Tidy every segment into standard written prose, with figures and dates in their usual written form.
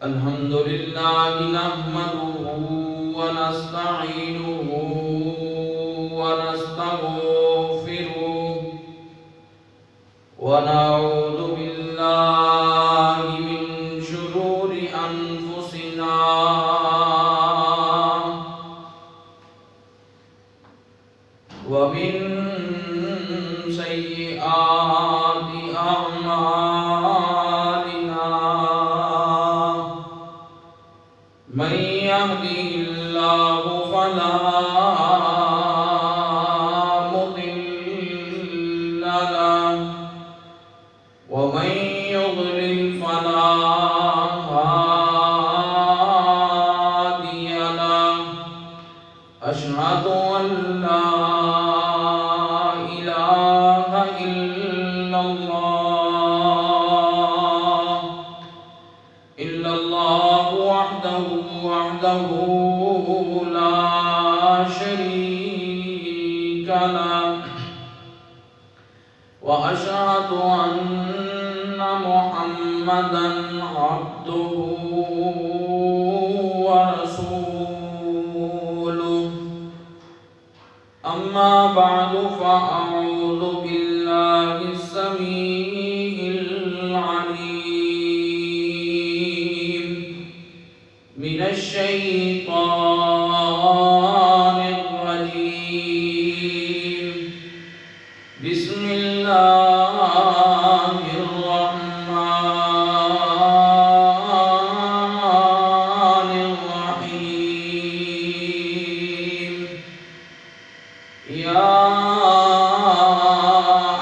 الحمد لله نحمده ونستعينه ونستغفره ونعوذ بالله من شرور أنفسنا ومن سيئات أعمالنا من يهده الله فلا مضل له ومن يضلل فلا هادي له أشهد أن لا إله إلا الله وحده لا شريك له وأشهد أن محمدا عبده ورسوله أما بعد فأعوذ بالله السميع العليم من الشيطان الرجيم بسم الله الرحمن الرحيم يا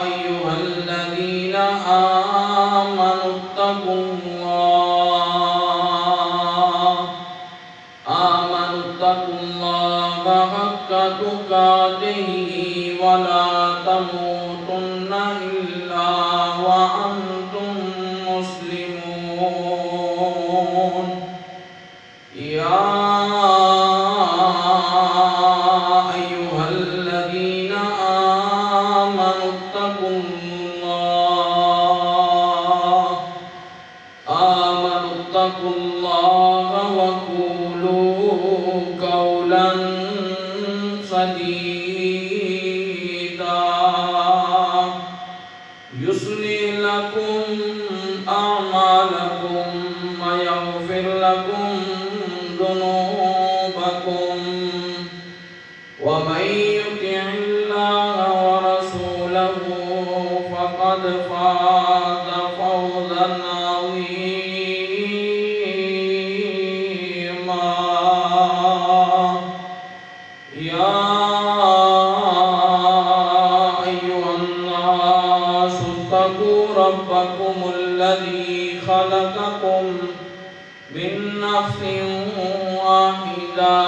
أيها الذين آمنوا اتقوا الله حق تقاته ولا تموتن إلا وأنتم مسلمون يا أيها الذين آمنوا اتقوا الله وقولوا قولا سديدا يصلح لكم أعمالكم ويغفر لكم ذنوبكم ومن يطع الله ورسوله فقد فاز فوزا عظيما يا أيها الناس اتقوا ربكم الذي خلقكم من نفس واحدة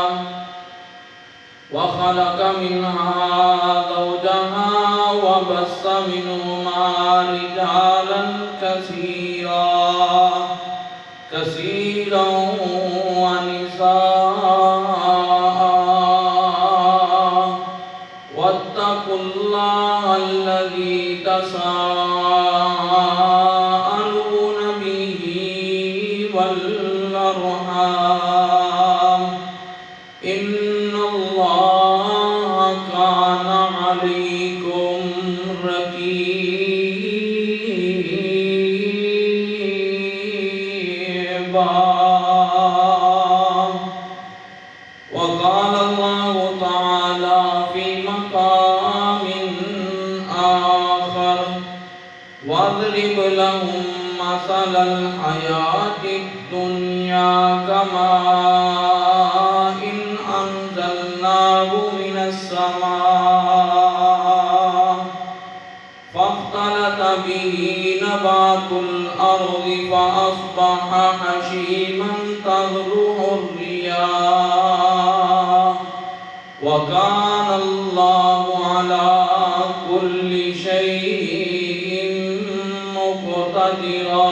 وخلق منها زوجها وبث منهما رجالا كثيرا ونساء واتقوا الله الذي تساءلون به والأرحام إن الله كان عليكم رقيبا وقال الله تعالى في مقام آخر واضرب لهم مثل الحياة الدنيا كماء أنزلناه من السماء فاختلط به نبات الأرض فأصبح هشيما تذروه الرياح وكان الله على كل شيء مقتدرا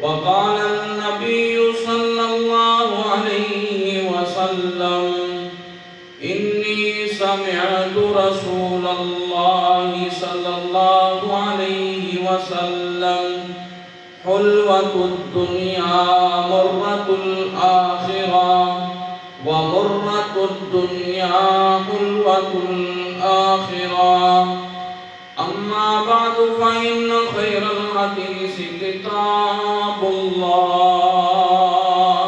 وقال النبي صلى الله عليه وسلم إني سمعت رسول الله صلى الله وسلم حلوة الدنيا مرة الآخرة ومرة الدنيا حلوة الآخرة أما بعد فإن خير الحديث كتاب الله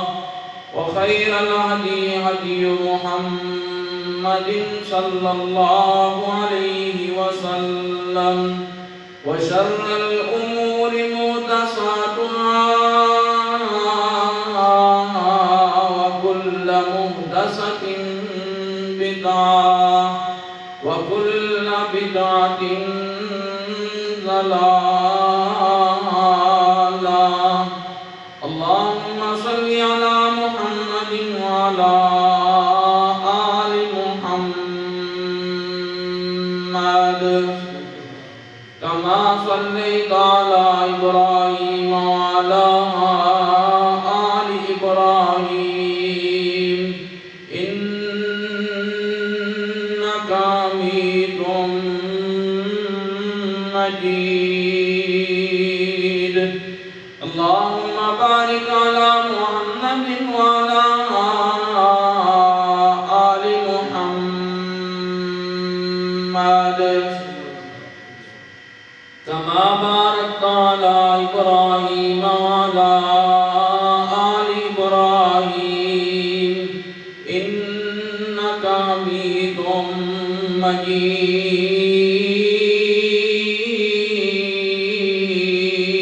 وخير الهدي هدي محمد صلى الله عليه وسلم وشر الأمور محدثاتها وكل محدثة بدعة وكل بدعة ضلالة اللهم صل على محمد وعلى آل محمد كما صليت على إبراهيم وعلى آل إبراهيم إنك حميد مجيد اللهم بارك على محمد وعلى آل محمد كما باركت على إبراهيم وعلى آل إبراهيم إنك حميد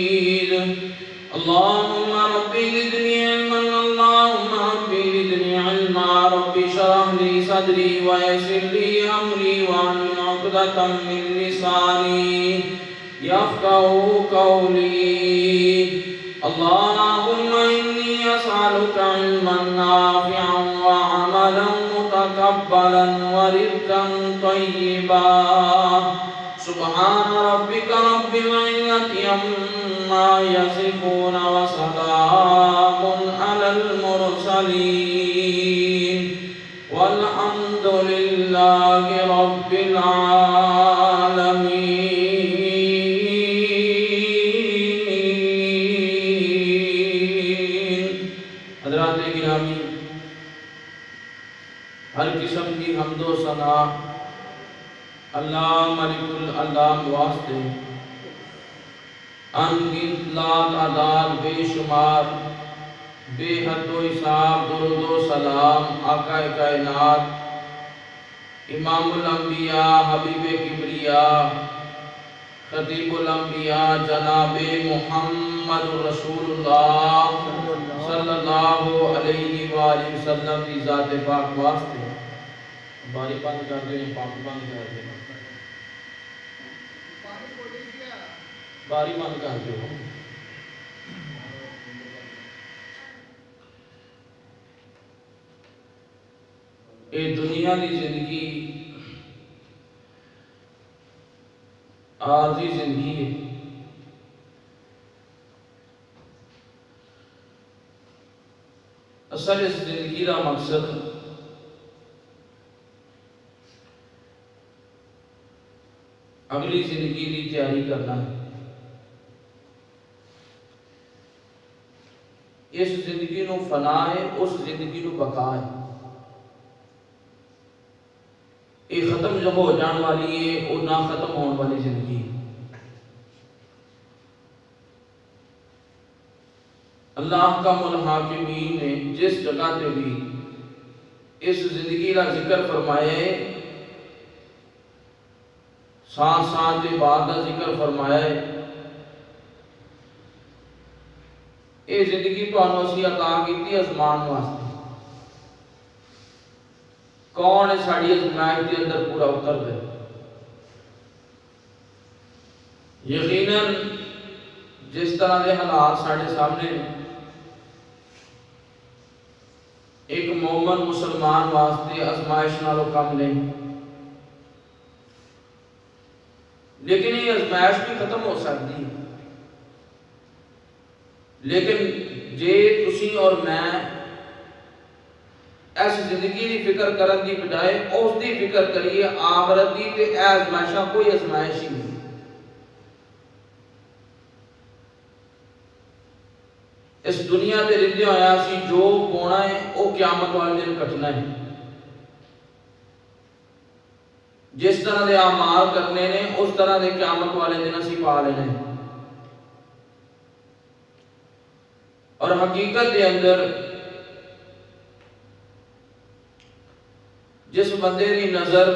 مجيد اللهم رب زدني علما اللهم رب زدني علما رب اشرح لي صدري ويسر لي أمري واحلل عقدة من لساني يفقهوا قولي اللهم إني أسألك علما نافعا وعملا متقبلا ورزقا طيبا سبحان ربك رب العزة عما يصفون وسلام على المرسلين والحمد لله رب العالمين حضرات گرامی، ہر قسم کی حمد و ثنا اللہ ملک العلام واسطے انگنت لا تعداد بے شمار بے حد و حساب درود و سلام آقا کائنات امام الانبیاء حبیب کبریاء خطیب الانبیاء جناب محمد رسول اللہ صلی اللہ علیہ وآلہ وسلم کی ذات پاک واسطے باری بند کر دیں، پاک بند کر دیں، باری بند کر دیں۔ اے دنیا دی زندگی عارضی زندگی ہے، اصل اس زندگی کا مقصد اگلی زندگی کی تیاری کرنا ہے۔ اس زندگی نو فنا ہے، اس زندگی نو بقا ہے۔ یہ ختم جب ہو جان والی ہے اور نہ ختم ہونے والی زندگی ہے۔ اللہ کا الحاکمین نے جس جگہ تے بھی اس زندگی کا ذکر فرمایا ہے، ساتھ ساتھ دے بعد کا ذکر فرمایا ہے، یہ زندگی تو انوسی عطا کیتی آسمان واسطے، کون ہے ساڑی ازمائش کے اندر پورا اتر دے۔ یقیناً جس طرح دے حالات ساڑے سامنے ایک مومن مسلمان واسطے ازمائش نالو کم نہیں، لیکن یہ ازمائش بھی ختم ہو سکتی ہے۔ لیکن جے تسی اور میں ایسی زندگی دی فکر کرن دی بجائے اس دی فکر کریے آخرت دی تے اے ازمائشاں کوئی ازمائش ہی نہیں۔ اس دنیا تے رہندے ہویا اسی جو پونا ہے وہ قیامت والے دن کٹنا ہے. جس طرح دے اعمال کرنے نے اس طرح دے قیامت والے دن اسی پا لینے. اور حقیقت دے اندر جس بندے دی نظر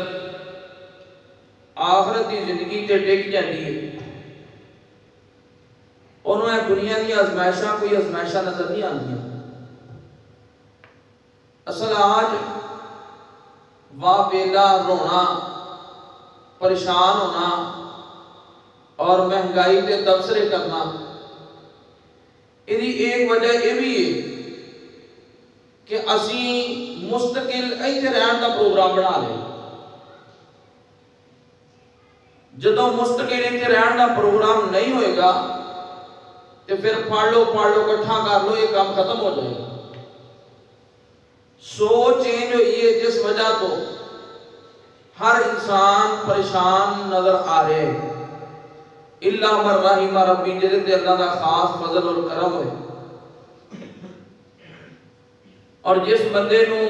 آخرت دی زندگی تے ٹک جاندی ہے انہوں نے دنیا دی آزمائشاں کوئی آزمائشاں نظر نہیں آندیاں. اصل آج واہ ویلا رونا پریشان ہونا اور مہنگائی تے تبصرے کرنا یہ ایک وجہ یہ بھی ہے کہ اسی مستقل ایتھے رہن کا پروگرام بنا لیں. جدوں مستقل ایتھے رہن کا پروگرام نہیں ہوئے گا تو پھر پڑھ لو کٹھا کر لو یہ کام ختم ہو جائے گا. سوچ چینج ہوئی ہے جس وجہ تو ہر انسان پریشان نظر آ رہے ہیں الا من رحم ربی جہدے تے اللہ دا خاص فضل اور کرم ہوئے. اور جس بندے نو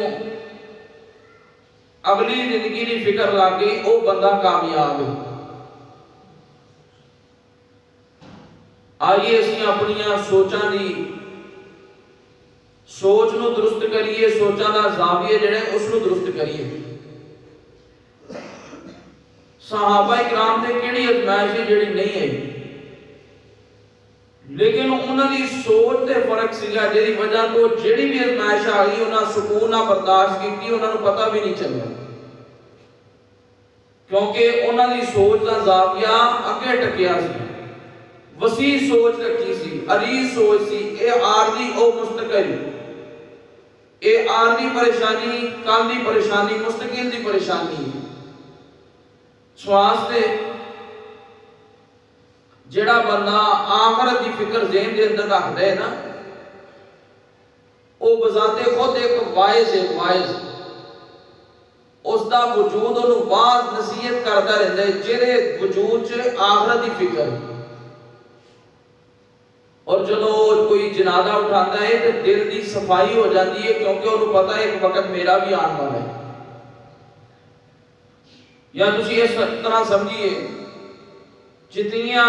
اگلی زندگی دی فکر لگ گئی وہ بندہ کامیاب ہے. آئیے اسی اپنی سوچاں دی سوچ نو درست کریے سوچاں دا زاویہ جڑا ہے اس نو درست کریے. صحابہ کرام تے کیڑی آزمائش جڑی نہیں آئی لیکن انہاں دی سوچ تے فرق سیگا جہی وجہ تو جڑی بھی آزمائش آ گئی انہاں سکون نہ برداشت کی انہاں نو پتہ بھی نہیں چلیا کیونکہ انہاں دی سوچ دا زاویہ اگے ٹکیا سی وسیع سوچ رکھی سی عریض سوچ سی. اے عارضی او مستقل اے عارضی پریشانی کل دی پریشانی مستقل دی پریشانی سواستے جڑا بندہ آخرت دی فکر ذہن دے اندر رکھدا ہے نا او بذات خود ایک واعظ ہے واعظ اس دا وجود انہوں واعظ نصیحت کرتا رہتا ہے جہدے وجود چ آخرت دی فکر. اور جدوں کوئی جنازہ اٹھاتا ہے تو دل دی صفائی ہو جاتی ہے کیونکہ انہوں پتہ ہے ایک وقت میرا بھی آن والا ہے. یا تسی اس طرح سمجھیے جتنیاں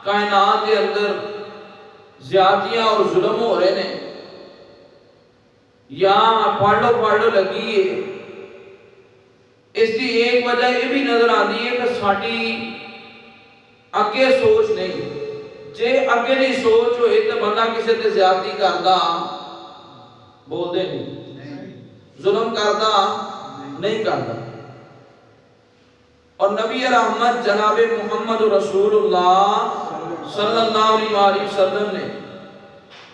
کائنات کے اندر زیادتیاں اور ظلم ہو رہے ہیں یا پڑھ لو لگی ہے اس کی ایک وجہ یہ بھی نظر آتی ہے کہ ساڑی اگے سوچ نہیں. جے اگے نہیں سوچ ہوئے تو بندہ کسی تے زیادتی کردا بول دے نہیں ظلم کردا نہیں کردا. اور نبی رحمت جناب محمد رسول اللہ صلی اللہ علیہ وسلم نے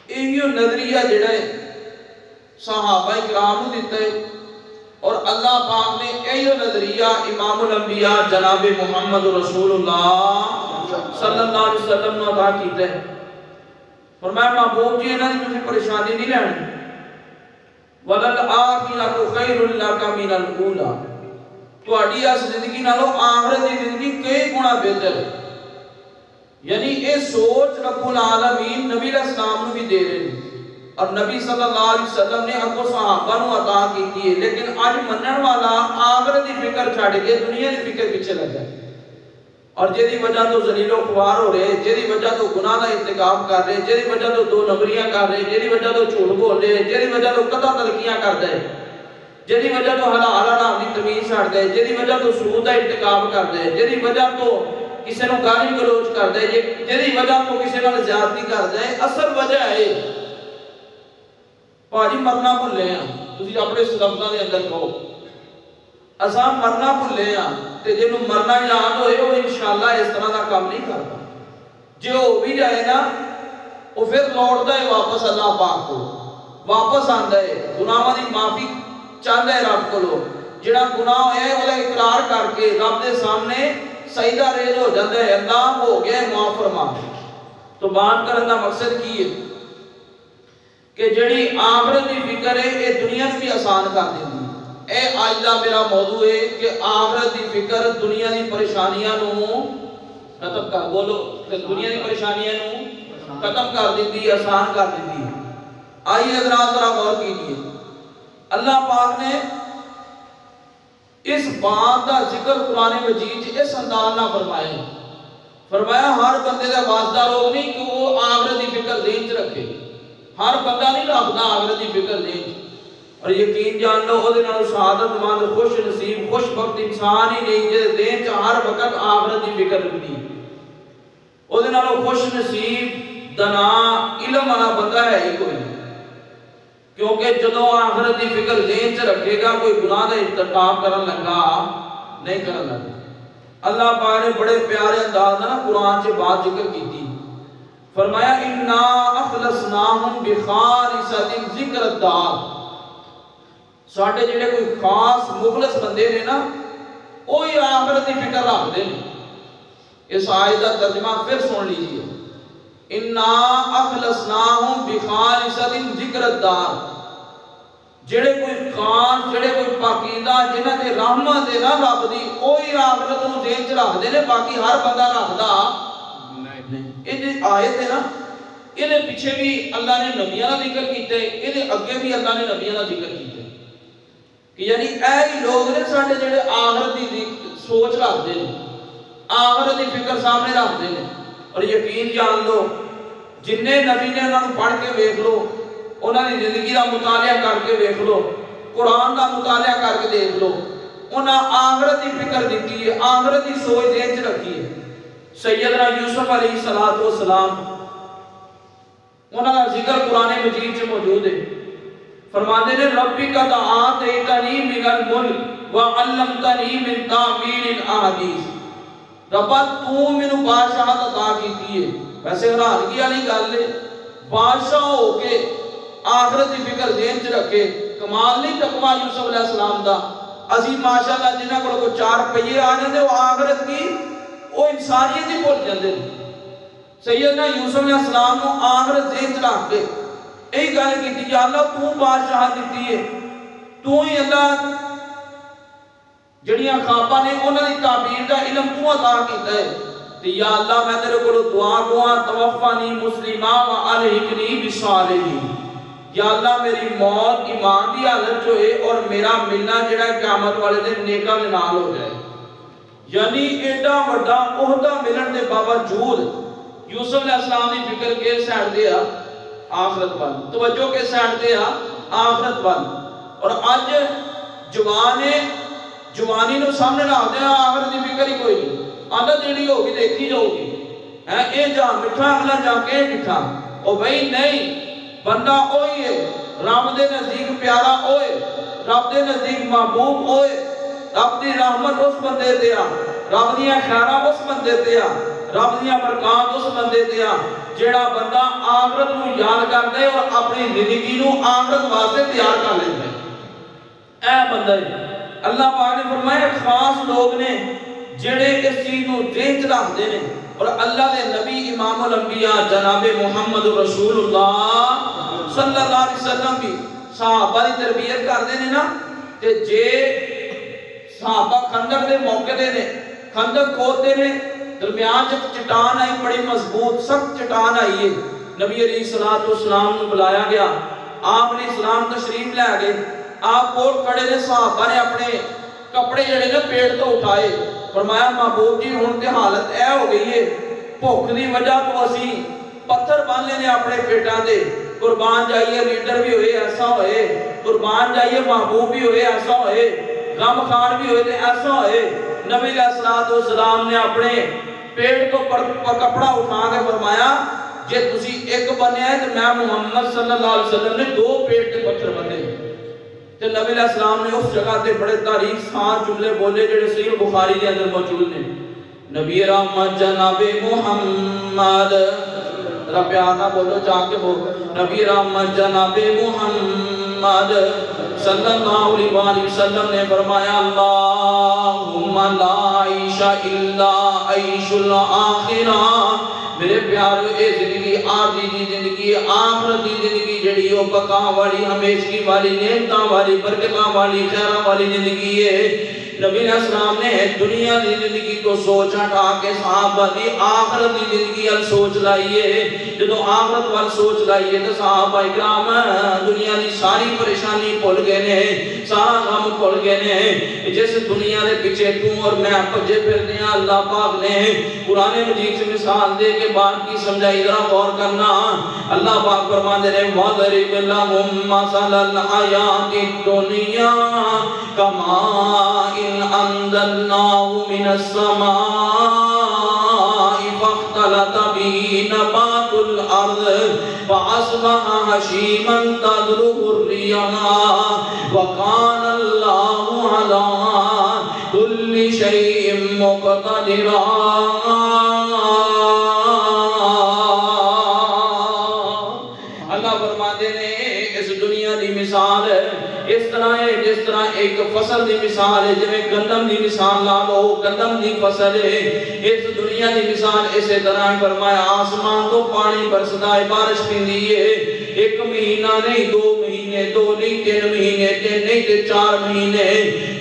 یہ نظریہ جڑا ہے صحابہ کرام کو دیتا ہے اور اللہ پاک نے یہ نظریہ امام الانبیاء جناب محمد رسول اللہ صلی اللہ علیہ وسلم نے عطا کیتا ہے. فرمایا محبوب جی انہاں دی تسی پریشانی نہیں لینی وَلَلْآخِرَةُ خَيْرٌ لَكَ مِنَ الْأُولَى تہاڈی اس زندگی نالوں آخرت دی زندگی کئی گنا بہتر ہے. یعنی یہ سوچ رب العالمین نبی علیہ السلام نو بھی دے رہے ہیں اور نبی صلی اللہ علیہ وسلم نے اگوں صحابہ نو عطا کی ہے. لیکن اج منن والا آخرت دی فکر چھڈ کے دنیا دی فکر پیچھے لگا ہے اور جہی وجہ تو ذلیل و خوار ہو رہے جہی وجہ تو گناہ کا ارتکاب کر رہے جہی وجہ تو دو نمبریاں کر رہے جہی وجہ تو جھوٹ بول رہے جہی وجہ تو قطع تلقیاں کرتا ہے جہی وجہ تو حلال حرام دی تمیز چھڈ دے جہی وجہ تو سود کا ارتکاب کر دے جہی وجہ تو کسی نو گالی گلوچ کر دے جہی وجہ تو کسی نال زیادتی کر دے اصل وجہ ہے پاجی مرنا بھولے ہیں. تسی اپنے لفظاں دے اندر کہو اساں مرنا بھولے ہیں تے جنوں مرنا یاد ہوئے وہ انشاءاللہ اس طرح دا کام نہیں کرتا. جے ہو بھی جائے نا وہ پھر لوٹدا ہے واپس اللہ پاک کو واپس آندا ہے گناہاں دی معافی چاہتا ہے رب کو جڑا گناہ ہویا ہے وہ اقرار کر کے رب دے سامنے سجدہ ریز ہو جاتا ہے اللہ ہو گیا معاف فرما. تو بات کرنے کا مقصد کی ہے کہ جڑی آخرت کی فکر ہے یہ دنیا بھی آسان کر دیتی ہے. اے آج دا میرا موضوع ہے کہ آخرت کی فکر دنیا کی پریشانیاں نو ختم کر بولو کہ دنیا کی پریشانیاں نو ختم کر دیتی ہے، آسان کر دیتی ہے۔ آئیے حضرات ذرا غور کیجیے، اللہ پاک نے اس بات کا ذکر قرآن مجید اس انداز نہ فرمائے، فرمایا ہر بندے کا واسطہ روگ نہیں کہ وہ آخرت کی فکر ذہن چ رکھے، ہر بندہ نہیں رکھتا آخرت کی فکر ذہن چ، اور یقین جان لو وہ شہادت مند خوش نصیب خوش وقت انسان ہی نہیں جس ذہن چ ہر وقت آخرت کی فکر رکھتی، وہ خوش نصیب دنا علم والا بندہ ہے ہی کوئی، کیونکہ جدو آخرت کی فکر ذہن چ رکھے گا کوئی گناہ کا ارتکاب کرن لگا نہیں کرن لگا۔ اللہ پاک نے بڑے پیارے انداز نا قرآن سے بات ذکر کی تھی، فرمایا اِنَّا أَخْلَصْنَاهُمْ بِخَالِصَةٍ ذِكْرَ الدَّارِ، ساڑھے جڑے کوئی خاص مخلص بندے نے نا وہی آخرت کی فکر رکھ دے۔ اس آیت کا ترجمہ پھر سن لیجئے، اِنَّا أَخْلَصْنَاهُمْ بِخَالِصَةٍ ذِكْرَ الدَّارِ، جڑے کوئی خاص جڑے کوئی پاکیزہ جنہاں دے رحمت دے نا رب دی وہی آخرت نو ذہن چ رکھ دے نے، باقی ہر بندہ رکھدا نہیں۔ یہ جو آیت ہے نا یہ پیچھے بھی اللہ نے نبیوں کا ذکر کیتا ہے، یہ اگے بھی اللہ نے نبیوں کا ذکر کیتا ہے کہ یعنی اے لوگ نے ساڈے جڑے آخرت دی سوچ رکھتے ہیں، آخرت دی فکر سامنے رکھتے ہیں، اور یقین جان لو جن نبی نے انہوں نے پڑھ کے دیکھ لو، انہوں نے زندگی کا مطالعہ کر کے دیکھ لو، قرآن کا مطالعہ کر کے دیکھ لو، انہوں نے آخرت کی فکر دیتی ہے، آخرت کی سوچ ذہن چ رکھی ہے۔ سیدنا یوسف علیہ السلام انہوں کا ذکر قرآن مجید سے موجود ہے، فرماتے ہیں ربی قد آتیتنی من الملک وعلمتنی من تعویل الاحادیث، ربا تو مینوں بادشاہت عطا کیتی ہے۔ ویسے حیرانگی والی گل ہے، بادشاہ ہو کے آخرت کی فکر ذہن چ رکھے، کمال نہیں تقوی یوسف علیہ السلام دا۔ اسی ماشاءاللہ جنہاں کو 4 پہیے آ جاندے وہ آخرت کی وہ انسانیت ہی بھول جاندے۔ سیدنا یوسف علیہ السلام کو آخرت ذہن چ رکھ کے یہی گل کیتی، یا اللہ تو بادشاہ دیتی ہے، تو ہی اللہ جڑیاں خواباں نے انہاں دی تعبیر دا علم تو عطا کیتا ہے، تے یا اللہ میں تیرے کو دعا دعا توفانی مسلمہ و الحقنی بالصالحین، یا اللہ میری موت ایمان دی حالت جو ہے اور میرا ملنا جڑا قیامت والے دن نیکاں دے نال ہو جائے۔ یعنی ایڈا بڑا عہدہ ملن دے باوجود یوسف علیہ السلام دی فکر کے سائڈ دے آخرت وال، توجہ کے سائڈ دے آخرت وال، اور اج جوانی نو سامنے رکھ دے آخرت دی فکر ہی کوئی نہیں، آدھا جیڑی ہوگی دیکھی جاؤ گی، اے جا مٹھا اگلا جا کے مٹھا، او بھئی نہیں، بندہ اوہی ہے، رب دے نزدیک پیارا ہوئے، رب دے نزدیک محبوب ہوئے، رب دی رحمت اس بندے دیا، رب دیا خیرہ اس بندے دیا، رب دیا برکات اس بندے دیا، جیڑا بندہ آخرت نو یاد کر دے اور اپنی زندگی نو آخرت واسطے تیار کر لیتا ہے۔ اے بندہ اللہ پاک نے فرمایا خاص لوگ نے جڑے اس چیز نو ذہن چ رکھتے ہیں، اور اللہ دے نبی امام الانبیاء جناب محمد رسول اللہ صلی اللہ علیہ وسلم بھی صحابہ دی تربیت کرتے ہیں نا، کہ جے صحابہ خندق دے موقع دے نے خندق کھودتے نے، درمیان جب چٹان آئی بڑی مضبوط سخت چٹان آئی ہے، نبی علیہ السلام نے بلایا گیا، آپ نے اسلام تشریف لے گئے، آپ کول کھڑے نے، صحابہ نے اپنے کپڑے جڑے نے پیڑ تو اٹھائے، فرمایا محبوب جی ہن تے حالت اے ہو گئی ہے، بھوک دی وجہ تو اسی پتھر بن لینے اپنے پیٹاں دے، قربان جائیے لیڈر بھی ہوئے ایسا ہوئے، قربان جائیے محبوب بھی ہوئے ایسا ہوئے، غم خان بھی ہوئے تے ایسا ہوئے۔ نبی علیہ السلام نے اپنے پیڑ تو کپڑا اٹھا کے فرمایا جے تسی ایک بنے ہیں تو میں محمد صلی اللہ علیہ وسلم نے 2 پیڑ کے پتھر بنے، تے نبی علیہ السلام نے اس جگہ تے بڑے تعریف سان جملے بولے جڑے صحیح بخاری دے اندر موجود نے، نبی رحمت جناب محمد، رب آنا بولو جا کے ہو، نبی رحمت جناب محمد صلی اللہ علیہ وسلم نے فرمایا اللہم لا عیش الا عیش الاخرہ، میرے پیارو اے زندگی عارضی دی زندگی، آخرت دی زندگی جڑی ہو بقا والی ہمیشگی والی نعمتاں والی برکتاں والی خیراں والی زندگی ہے، نبی علیہ السلام نے دنیا دی زندگی تو سوچ ہٹا کے صحابہ دی آخرت دی زندگی ال سوچ لائیے. جدو آخرت وال سوچ لائیے تو صحابہ اکرام دنیا دی ساری پریشانی بھول گئے نے, سارا غم بھول گئے نے. جس دنیا دے پیچھے تو اور میں بھجے پھرتے ہیں, اللہ پاک نے قرآن مجید سے مثال دے کے بات کی سمجھائی, ذرا غور کرنا. اللہ پاک فرماتے ہیں وَضَرِبْ لَهُم مَّثَلَ الْحَيَاةِ الدُّنْيَا كَمَاءٍ أَنزَلْنَاهُ مِنَ السَّمَاءِ فَاخْتَلَطَ بِهِ نَبَاتُ الْأَرْضِ فَأَصْبَحَ هَشِيمًا تَذْرُوهُ الرِّيَاحُ وَكَانَ اللَّهُ عَلَىٰ كُلِّ شَيْءٍ مُقْتَدِرًا. اللہ فرماتے ہیں اس دنیا دی مثال اس طرح ہے جس طرح ایک فصل دی مثال ہے, جویں گندم دی مثال لا لو, گندم دی فصل ہے. اس دنیا دی مثال اسی طرح فرمایا آسمان تو پانی برسدا ہے, بارش پیندی ہے, ایک مہینہ نہیں, 2 مہینے, 2 نہیں 3 مہینے, 3 نہیں تے 4 مہینے,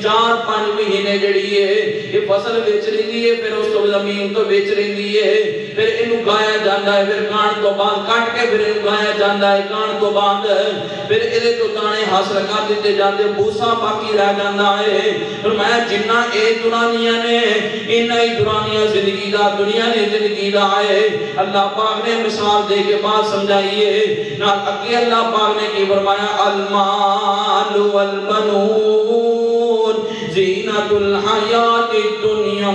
4-5 مہینے جڑی ہے یہ فصل بیچ رہی ہے, پھر اس تو زمین تو بیچ رہی ہے, پھر اینو گایا جاندا ہے, پھر کان تو بعد کٹ کے پھر اینو گایا جاندا ہے, کان تو بعد پھر ایدے تو دانے حاصل کر دیتے جاندے, بوسا باقی رہ جاندا ہے. فرمایا جنہ اے دورانیاں نے انہاں ہی دورانیاں زندگی دا دنیا دی زندگی دا ہے. اللہ پاک نے مثال دے کے بات سمجھائی ہے. نال اگے اللہ پاک نے کی فرمایا المال والبنون زینت الحیات الدنیا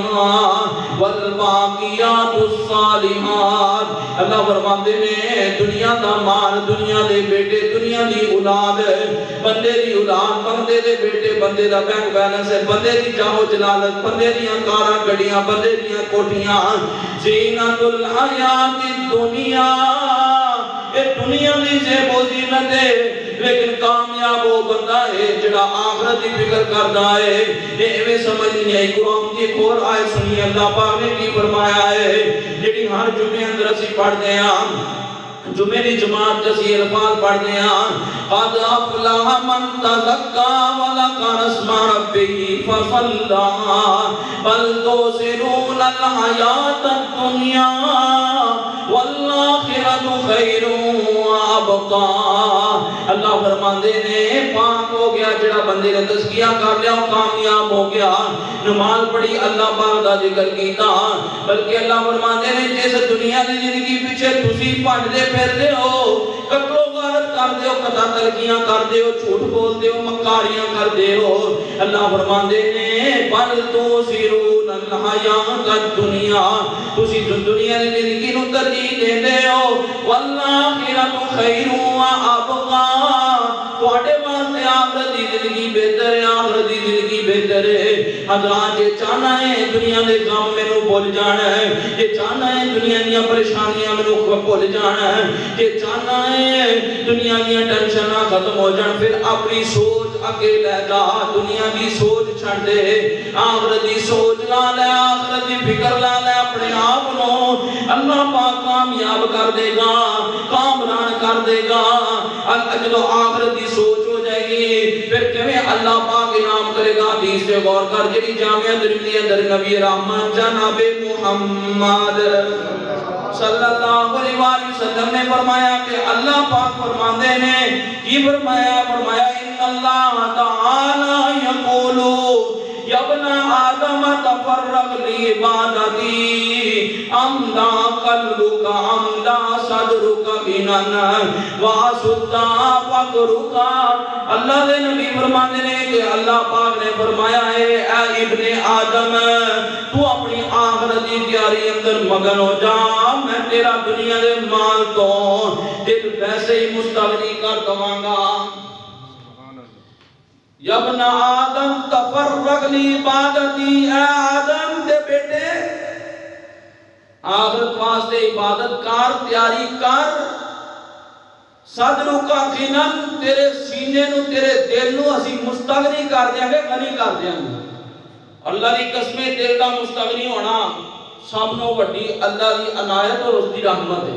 والباقیات الصالحات. اللہ فرماتے ہیں دنیا دا مال, دنیا دے بیٹے, دنیا دی اولاد, بندے دی اولاد, بندے دے بیٹے, بندے دا بینک بیلنس ہے, بندے دی جاہو جلالت, بندے دیاں کاراں گڑیاں, بندے دیاں کوٹھیاں. زینت الحیات الدنیا اے دنیا دی زیب و زینت ہے, لیکن کامیاب وہ بندہ ہے جڑا آخرت کی فکر کرتا ہے. ایویں سمجھ نہیں آئی. قرآن کی ایک اور آیت سنی, اللہ پاک نے کی فرمایا ہے جڑی ہر جمعے اندر اسی پڑھتے ہیں, جمعے دی جماعت جسی الفاظ پڑھتے ہیں قد افلح من تزکا وذکر اسم ربہ فصلی بل تؤثرون الحیاۃ الدنیا والآخرۃ خیر وابقی. اللہ فرماندے نے پاک ہو گیا جڑا بندے نے تزکیہ کر لیا, کامیاب ہو گیا. نماز پڑھی, اللہ پاک دا ذکر کیتا, بلکہ اللہ فرماندے نے جس دنیا دی زندگی پیچھے تسی بھجدے پھردے ہو, قتل و غارت کردے ہو, قتل کیاں کردے ہو, جھوٹ بولدے ہو, مکاریاں کردے ہو, اللہ فرماندے نے بل تؤثرون الحیاۃ الدنیا تسی دنیا دی زندگی نو ترجیح دیندے ہو, والآخرۃ خیر وابقی تواڈے واسطے آخرت دی زندگی بہتر ہے, آخرت دی زندگی بہتر ہے. حضرات جے چاہنا ہے دنیا دے غم مینوں بھول جانا ہے, جے چاہنا ہے دنیا دیاں پریشانیاں مینوں بھول جانا ہے, جے چاہنا ہے دنیا دیاں ٹینشناں ختم ہو جان, پھر اپنی سوچ اگے لے جا, دنیا دی سوچ چھڈ دے, آخرت دی سوچ لا لے, آخرت دی فکر لا لے. اپنے آپ نو اللہ پاک کامیاب کر دے گا, کامران کر دے گا. جدو آخرت دی سوچ ہو جائے گی پھر کیویں اللہ پاک انعام کرے گا. حدیث سے غور کر جڑی جامعہ ترمذی اندر نبی رحمت جناب محمد صلی اللہ علیہ وسلم نے فرمایا کہ اللہ پاک فرماندے نے کی فرمایا, فرمایا ان اللہ تعالی یقول یا ابن آدم تفرغ لعبادتی امدا قلبک امدا صدرک غنى واسدا فقرک. اللہ دے نبی فرماتے ہیں کہ اللہ پاک نے فرمایا ہے اے ابن آدم تو اپنی آخرت کی تیاری اندر مگن ہو جا, میں تیرا دنیا دے مال تو دل ویسے ہی مستغنی کر دوں گا. یا ابن آدم تفرغ لعبادتی, اے آدم دے بیٹے آخرت واسطے عبادت کار, تیاری کر. صدرو کا غنن, تیرے سینے نو تیرے دل نو اسی مستغنی کر دیا گے, غنی کر دیا گے. اللہ دی قسمیں دل دا مستغنی ہونا سب نو وڈی اللہ دی عنایت اور اس دی رحمت ہے.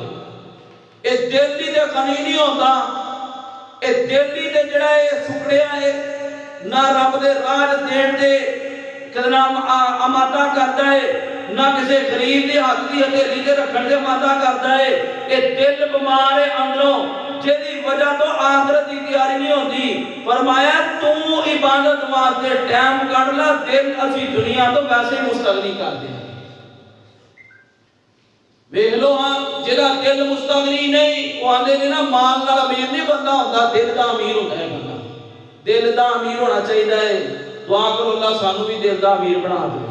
اے دل دی دے غنی نہیں ہوتا, اے دل دی دے جڑا اے سکڑیا ہے, نہ رب دے راج دین دے کدنا آمادہ کرتا ہے نہ کسی غریب دی ہاتھ دی ہتھیلی تے رکھن دے آمادہ کرتا ہے. یہ دل بیمار ہے اندروں جیدی وجہ تو آخرت دی تیاری نہیں ہوندی. فرمایا تو عبادت واسطے ٹائم کڈ لا دل اسی دنیا تو ویسے مستغنی کر دیں. ویکھ لو ہاں جہاں دل مستغنی نہیں وہ آندے نے نا مال نال امیر نہیں بندہ ہوتا دل دا امیر ہوتا ہے بندہ. دل دا امیر ہونا چاہیے ہے. دعا کرو اللہ سانو بھی دل دا امیر بنا دے.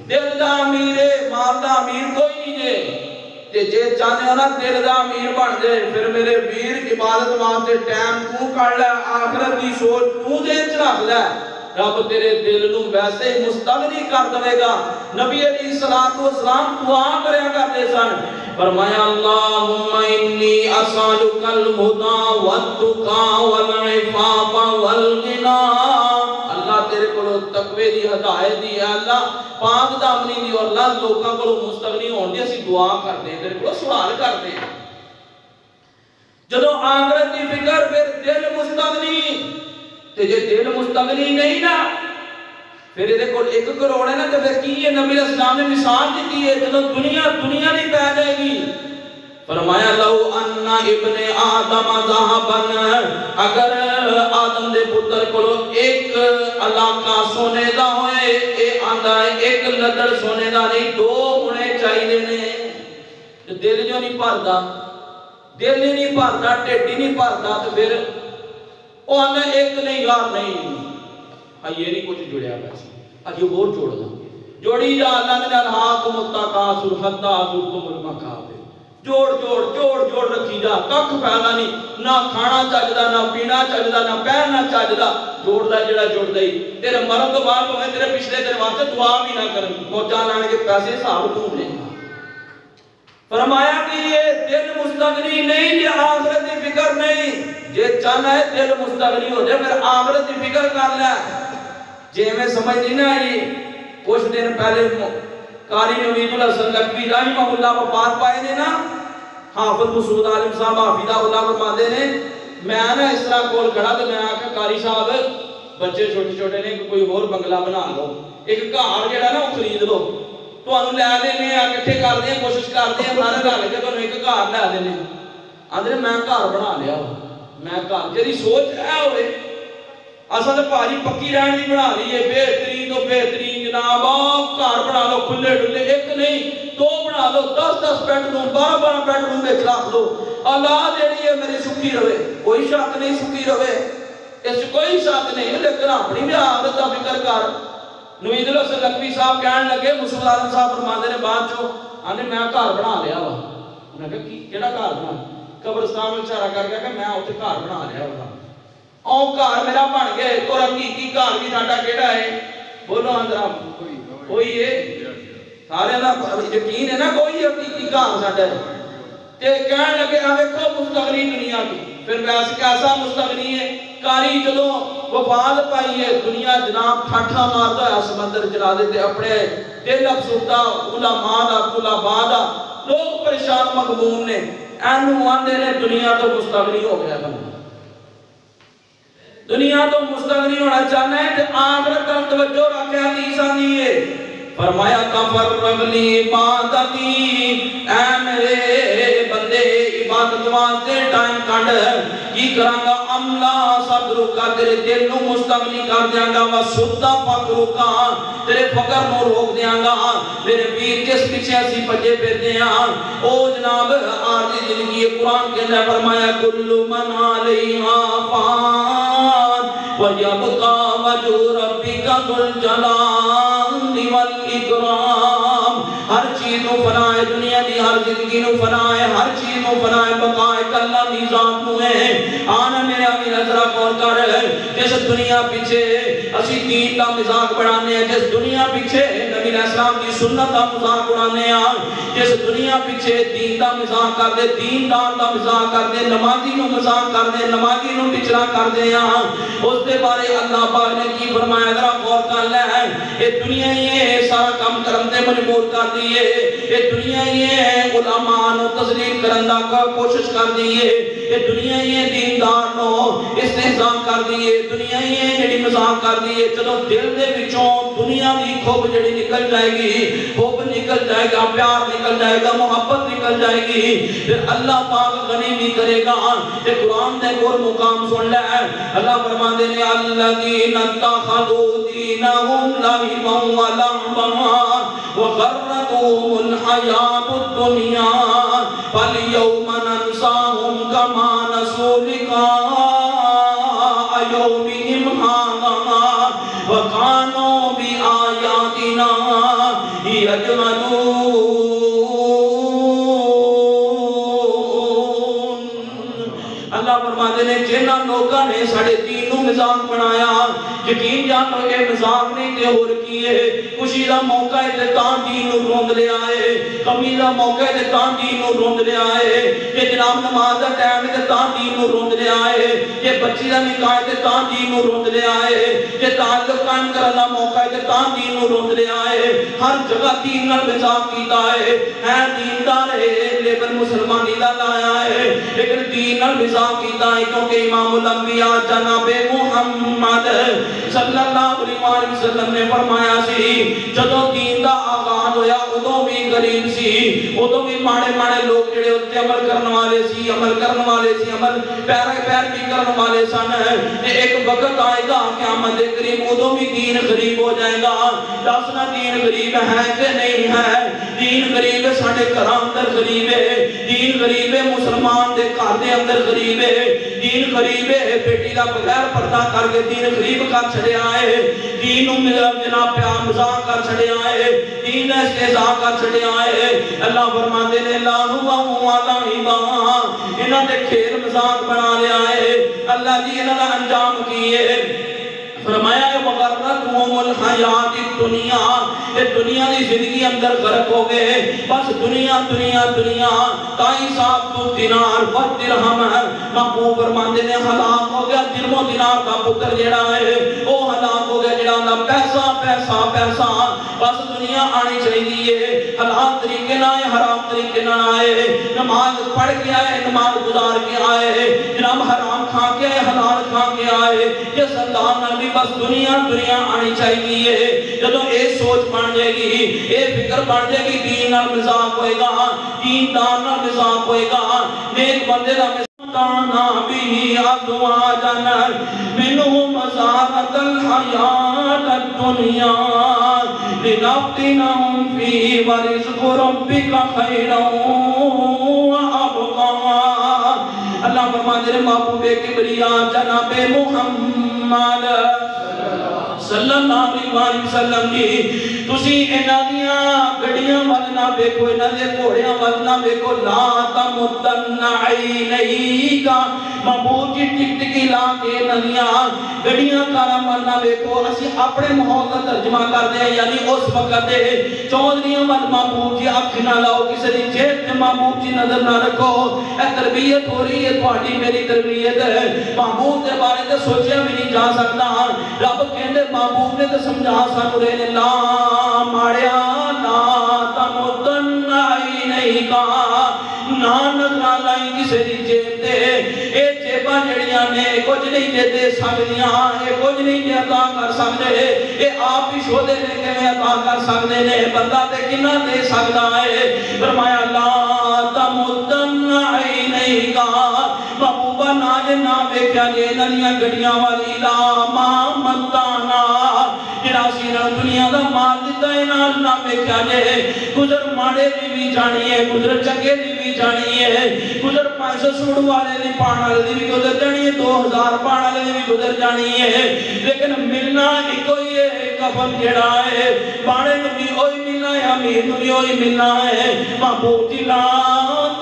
دل دا امیر ہے مال دا امیر کوئی نہیں جے. تے جے چاہنے ہو نا دل دا امیر بن جائے پھر میرے ویر عبادت واسطے ٹائم تو کڈ لے آخرت دی سوچ تو ذہن چ رکھ لے رب تیرے دل نو ویسے مستغنی کر دے گا. نبی علیہ الصلوۃ والسلام دعا کریا کرتے سن فرمایا اللہم انی اسالک الہدی والتقی والعفاف والغنی. اللہ تیرے کو تقوی دی ہدایت دی ہے اللہ پاک دامنی دی اور اللہ لوکاں کو مستغنی ہون دی اسی دعا کرتے ہیں تیرے کو سوال کرتے ہیں. جدوں آخرت دی فکر پھر دل مستغنی تے جے دل مستغنی نہیں نا پھر یہ کو 1 کروڑ ہے نا تو پھر کی ہے. نبی اسلام نے مثال دیتی ہے جدوں دنیا نہیں پہ جائے گی. فرمایا لو ان ابن آدم ذهبا اگر آدم دے پتر کو 1 علاقہ سونے دا ہوئے اے آندا ہے 1 لدڑ سونے دا نہیں 2 ہونے چاہیے نے. دل جو نہیں بھردا دل ہی نہیں بھردا ٹھڈ ہی نہیں بھردا تو پھر وہ آنا 1 نہیں یار نہیں ہاں یہ نہیں کچھ جڑیا پیسے اج یہ اور جوڑنا جوڑی جا اللہ نے الہاکم التکاثر حتی زرتم المقابر. جوڑ رکھی جا ککھ پھیلا نہیں نہ کھانا چجدا نہ پینا چجدا نہ پہننا چجدا. جوڑدا جڑا جڑدا ہی تیرے مرن تو بعد ہوے تیرے پچھلے تیرے واسطے دعا بھی نہ کرن موجاں لان کے پیسے حساب تو دے. فرمایا کہ یہ دل مستغنی نہیں یہ آخرت کی فکر نہیں. جے چاہنا ہے دل مستغنی ہو جائے پھر آخرت کی فکر کر لے. جے میں سمجھ نہیں نہ آئی کچھ دن پہلے قاری نوید الحسن لکھوی رحمہ اللہ وفات پائے نے نا حافظ مسعود عالم صاحب حافظہ اللہ فرماتے نے میں نا اس طرح کول کھڑا تو میں آکھا قاری صاحب بچے چھوٹے نے کوئی اور بنگلہ بنا لو 1 گھر جڑا نا وہ خرید لو تانوں لے دینے آ کٹھے کر دیں کوشش کرتے ہیں سارے رل کے تانوں 1 گھر لے دینے. آندے میں گھر بنا لیا میں گھر جیڑی سوچ ہے ہوئے اصل بھاجی پکی رہن دی بنا لی ہے بہترین تو بہترین جناب گھر بنا لو کھلے ڈلے 1 نہیں 2 بنا لو 10 بیڈ روم 12 بیڈ روم وچ رکھ لو. اللہ جیڑی ہے میری سکھی رہے کوئی شک نہیں سکھی رہے اس کوئی شک نہیں لیکن اپنی بھی آخرت دا فکر کر. نوید الحسن لکھوی صاحب کہن لگے مسعود عالم صاحب فرماندے نے بعد چوں آندے میں گھر بنا لیا وا. انہاں کہا کیڑا گھر بنا قبرستان میں اشارہ کر کے کہ میں اوتھے گھر بنا لیا وا. او گھر میرا بن گئے تو حقیقی گھر بھی ساڈا کیڑا ہے بولو اندر کوئی ہے سارے دا یقین ہے نا کوئی حقیقی گھر ساڈا ہے. تے کہن لگے آ ویکھو مستغنی دنیا کی پھر ویسے کیسا مستغنی ہے. کاری جدوں وفات پائی ہے دنیا جناب ٹھاٹھا ماردا ہے سمندر جنازے تے اپنے دل افسردہ علماء دا طلباء دا لوگ پریشان مغموم نے اینو آندے نے دنیا تو مستغنی ہو گیا بندہ. دنیا تو مستغنی ہونا چاہنا ہے تے آخرت پر توجہ رکھے. حدیث آندی ہے فرمایا تفرغ لی عبادتی اے میرے بندے عبادت واسطے ٹائم کڈ کی کراں گا عملہ صبر کا تیرے دل نو مستغنی کر دیاں گا وسدا فقر کا تیرے فقر نو روک دیاں گا. میرے ویر جس پیچھے اسی بھجے پھردے ہاں او جناب عارضی زندگی قرآن کے اندر فرمایا کل من علیہا فان ویبقى وجه ربك ذو الجلال والاکرام. ہر چیز نو فنا ہے دنیا دی ہر زندگی نو فنا ہے ہر چیز نو فنا ہے بقا ہے اللہ دی ذات نو ہے. آنا میرے امیر ذرا غور کر جس دنیا پیچھے اسی دین دا مذاق بنانے ہیں جس دنیا پیچھے نبی علیہ السلام دی سنت دا مذاق بنانے ہیں جس دنیا پیچھے دین دا مذاق کر دے دیندار دا مذاق کر دے نمازی نو مذاق کر دے نمازی نو بچڑا کر دے اس دے بارے اللہ پاک نے کی فرمایا ذرا غور کر لے. اے دنیا یہ سارا کام کرم تے مجبور کر دیے یہ دنیا یہ علماء نو تذلیل کرن دا کوشش کر دیئے، یہ دنیا یہ دیندار نو استہزاء کر دیئے، دنیا یہ جڑی مزاق کر دیئے. جدو دل دے وچوں دنیا دی خوب جڑی نکل جائے گی، خوب نکل جائے گا، پیار نکل جائے گا، محبت نکل جائے گی، پھر اللہ پاک غنی بھی کرے گا. یہ قرآن دے اور مقام سن لے. اللہ فرماندے نے الذین اتخذوا دینہم لعبا ولعبا وغرتهم الحیاۃ الدنیا فالیوم ننساہم کما نسوا لقاء یومہم ھذا وکانوا بآیاتنا یجحدون. اللہ فرماتے نے جنہاں لوگاں نے ساڑھے دین نو مزاق بنایا، یقین جانو کہ مزاق نہیں تے ہو رکھی ہے. خوشی دا موقع ہے تے تاں دین نو روند لے آئے، غمی دا موقع ہے تے تاں دین نو روند لے آئے، کہ جناب نماز دا ٹائم ہے تے تاں دین نو روند لے آئے، کہ بچی دا نکاح ہے تے تاں دین نو روند لے آئے، کہ تعلق قائم کرن دا موقع ہے تے تاں دین نو روند لے آئے. ہر جگہ دین نال مزاق کیتا ہے دیندار ہے لیکن مسلمانی دا لایا ہے، لیکن دین نال مزاق کیتا ہے کیونکہ امام الانبیاء جناب محمد صلی اللہ علیہ وسلم نے فرمایا سی جدو دین دا آغاز ہویا ادو بھی غریب سی، ادو بھی ماڑے ماڑے لوگ جڑے اتنے عمل کرن والے سی، عمل پیر بھی کرن والے سن. ایک وقت آئے گا قیامت قریب ادو بھی دین غریب ہو جائے گا. دسنا دین غریب ہے کہ نہیں ہے؟ دین غریب ہے، ساڑھے گھراں اندر غریب ہے، دین غریب ہے، مسلمان دے گھر دے اندر غریب ہے، دین غریب ہے، بیٹی دا بغیر پردہ کر کے دین غریب کر چھڑے آئے، دین جناب پیار مزاق کر چھڑے آئے، دین استہزاء کر چھڑے آئے. اللہ فرماتے نے لاہو لعبا، انہاں دے کھیل مزاق بنا لے آئے. اللہ جی انہاں دا انجام کیے فرمایا ہے وغرتهم الحیات الدنیا، یہ دنیا دی زندگی اندر غرق ہو گئے، بس دنیا دنیا دنیا. تائیں صاحب تو دینار و درہم محبوب فرماندے نے ہلاک ہو گیا درہم و دینار کا پتر جڑا ہے وہ ہلاک ہو گیا جڑا نہ پیسہ پیسہ پیسہ. بس دنیا آنی چاہیے، حلال طریقے نہ آئے، حرام طریقے نہ آئے، نماز پڑھ کے آئے، نماز گزار کے آئے، جناب حرام کھا کے آئے، حلال کھا کے آئے. یہ سردار نبی بس دنیا دنیا آنی چاہیے. جدو اے سوچ بن جائے گی، اے فکر بن جائے گی، دین نال مزاق ہوئے گا، دین دار نال مزاق ہوئے گا، نیک بندے دا مزاقانا بھی ازواجن منہم زارت الحیات الدنیا لنفتنہم فی ورزق ربک خیرا وابقا. اللہ فرماتے ہیں محبوب کبریا جناب محمد صلی اللہ علیہ وسلم جی تسی انہاں دیاں گڑیاں ول نہ ویکھو، انہاں دے گھوڑیاں ول نہ ویکھو. لا تمدن عینیک، محبوب جی ٹک ٹکی لا کے انہاں دیاں گڑیاں کاراں ول نہ ویکھو. اسی اپنے ماحول دا ترجمہ کردے ہیں، یعنی اس وقت دے چودھریاں ول محبوب جی اکھ نہ لاؤ، کسی دی جیب تے محبوب جی نظر نہ رکھو. اے تربیت ہو رہی ہے تہاڈی میری تربیت ہے. محبوب دے بارے تے سوچیا بھی نہیں جا سکتا. رب کہندے محبوب نے تو سمجھا سانو رہے لا ماڑیا لا تمدن عینیک، نہ نظر لائی کسی دی جیب تے. اے جیباں جڑیاں نے کچھ نہیں دے سکدیاں، اے کچھ نہیں عطا کر سکدے، اے آپ ہی شودے نے کیویں عطا کر سکدے نے، بندہ تے کنا دے سکدا ہے. فرمایا لا تمدن عینیک، محبوبہ ناج نہ ویکھیا جے ننیاں گڑیاں والی. لا ما متانا، جڑا سینا دنیا دا مال دیتا ہے نہ ویکھیا جے. گزر ماڑے دی بھی جانی ہے، گزر چنگے دی بھی جانی ہے، گزر 500 سوڑ والے دی پان والے دی بھی گزر جانی ہے، 2000 پان والے دی بھی گزر جانی ہے. لیکن ملنا ایک ہی ہے، کفن جڑا ہے باڑے نو بھی وہی ملنا ہے، امیر نو بھی وہی ملنا ہے. محبوب جی لا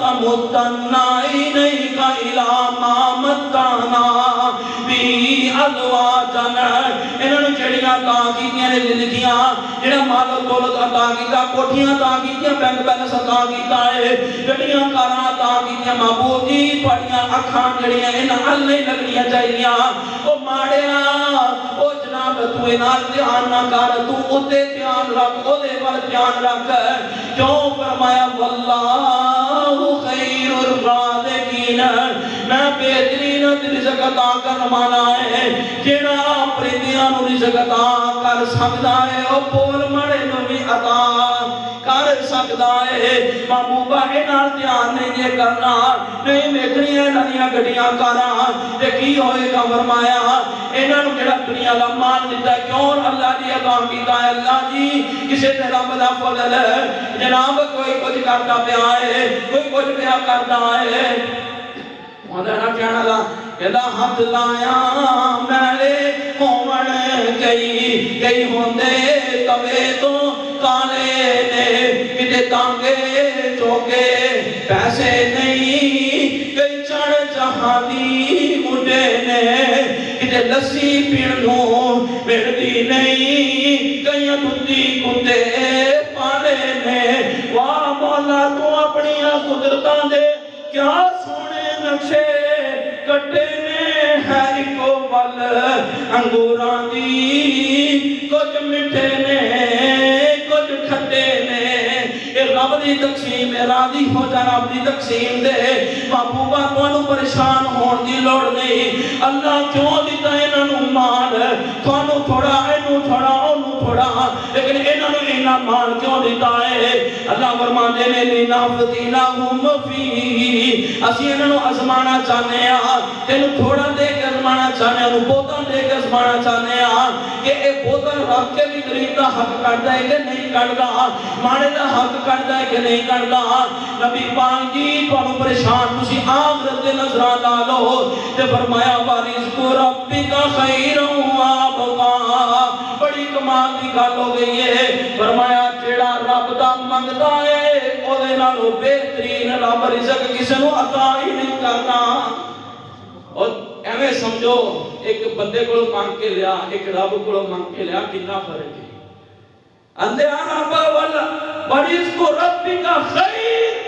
تمدن عینیک الی ما متعنا بہ ازواجن، انہاں نوں جڑیاں عطا کیتیاں نے زندگیاں، جڑا مال و دولت عطا کیتا، کوٹھیاں عطا کیتیاں، بینک بیلنس عطا کیتا ہے، گڈیاں کاراں عطا کیتیاں. محبوب جی تہاڈیاں اکھاں جڑیاں انہاں ال نہیں لگنیاں چاہیے. او ماڑیا او جناب تو انال دھیان نہ کر تو اتے دھیان رکھ او دے وال دھیان رکھ کیوں فرمایا واللہ خیر الرازقین میں بہترین رزق عطا کرن والا ہے جڑا پرندیاں نوں رزق عطا کر سکدا ہے او بول مڑے نوں بھی عطا کر سکدا ہے محبوبہ انال دھیان نہیں یہ کرنا نہیں ویکھنی انہاں دیاں گڈیاں کاراں تے کی ہوئے گا فرمایا انہاں نوں جڑا دنیا دا مال دتا کیوں اللہ دی عطا کیتا ہے اللہ جی کسے تے رب دا فضل ہے جناب کوئی کچھ کردا پیا ہے کوئی کچھ پیا کردا ہے وہاں نہ کہنا لا کہدا ہاتھ لایا میلے ہون کئی ہوندے توے تو کالے نے کتے تانگے چوکے پیسے نہیں کئی چڑھ جہانی مڈے نے کتے لسی پیڑوں مردی نہیں کئی دودھی کتے پالے نے واہ مولا تو اپنی قدرتاں دے کیا سونے نقشے کٹے نے ہے ایکو ول انگوراں دی کچھ مٹھے نے کچھ کھٹے نے اے رب دی تقسیم ہے راضی ہو جا رب دی تقسیم دے محبوبہ تانوں پریشان ہون دی لوڑ نہیں اللہ کیوں دیتا انہاں نوں مال تانوں تھوڑا اینوں تھوڑا اونوں تھوڑا لیکن انہاں نوں اینا مال کیوں دیتا ہے اللہ فرماندے نے لنفتنہم فیہ اسی انہاں نوں آزمانا چاہنے ہاں تینوں تھوڑا دے کے آزمانا چاہنے ہاں بہتاں دے کے آزمانا چاہنے ہاں کہ اے بہتاں رب کے بھی غریب دا حق کردا ہے کہ نہیں کردا مانے دا حق کردا ہے کہ نہیں کردا نبی پاک جی تانوں پریشان تسی آخرت دے نظراں لا لو تے فرمایا وارث ربک خیر و ابقا بڑی کمال دی گل ہو گئی ہے فرمایا جیڑا رب دا منگدا ہے او دے نالوں بہترین رب رزق کسے نوں عطا ہی نہیں کردا اور ایویں سمجھو ایک بندے کو مانگ کے لیا ایک رب کو مانگ کے لیا کتنا فرق ہے اندے رب والا وارث ربک خیر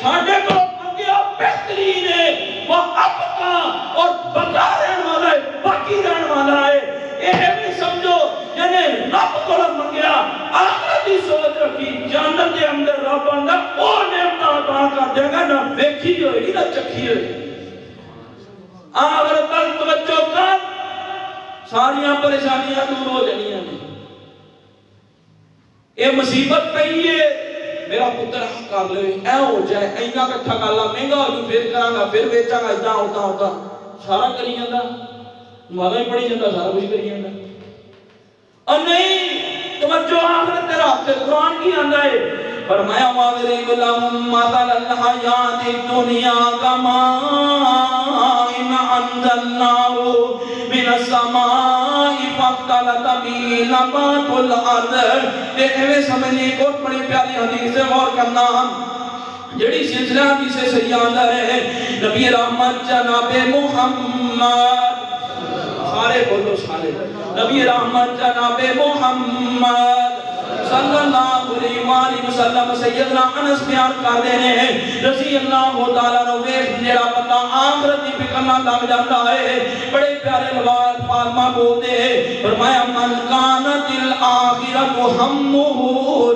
ساڈے کو منگیا بہترین ہے وہ ابقا اور بقا رہن والا ہے باقی رہن والا ہے یہ بھی سمجھو یعنی رب کو منگیا آخرت دی سوچ رکھی جنت دے اندر رب آندا او نعمت عطا کر دے گا نہ ویکھی ہوئی نہ چکھی ہوئی آخرت تل توجہ کر ساریاں پریشانیاں دور ہو جانیاں نے یہ مصیبت پئی ہے میرا پتر حق کر لے اے ہو جائے اینا کٹھا کر لا مہنگا ہو جو پھر کراں گا پھر بیچاں گا ادا ہوتا سارا کری جاندا مالا ہی پڑھی جاندا سارا کچھ کری جاندا اور نہیں توجہ آخرت تیرا ہاتھ قرآن کی آندا ہے فرمایا واضرب لهم مثل الحیات الدنیا کماء انزلناه من السماء فاختلط به نبات الارض تے ایویں سمجھنی کوٹ بڑی پیاری حدیث ہے غور کرنا جڑی سلسلہ حدیث سے آندا ہے نبی رحمت جناب محمد سارے بولو سارے نبی رحمت جناب محمد صلی اللہ علیہ وآلہ وسلم سیدنا انس بیان کر دے ہیں رضی اللہ تعالیٰ رویش جیڑا بندہ آخرت دی فکرنا لگ جاتا ہے بڑے پیارے لغات فاطمہ بولتے ہیں فرمایا من کانت الآخرت ہمہ